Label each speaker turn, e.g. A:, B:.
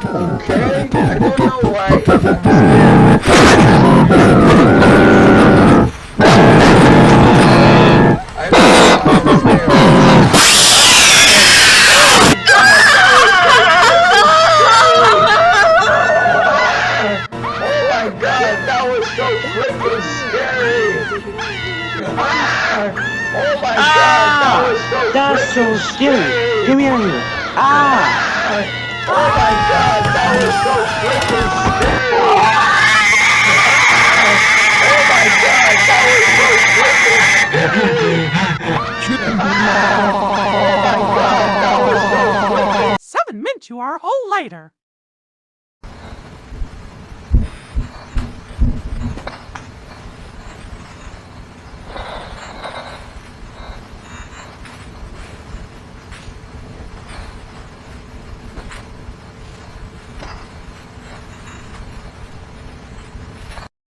A: Okay, I don't know why. I don't know why I'm scared. Oh my god, that was so freaking scary! Oh my god, that was so freaking scary! Ah! Oh my god, that was so
B: That's so
A: freaking
B: scary.
A: scary!
B: Give me on you. Ah!
A: Oh my god, that was so freaking scary! Oh my god, that was so freaking scary! Oh my god, that was so freaking...
C: 7 mint you are, whole lighter.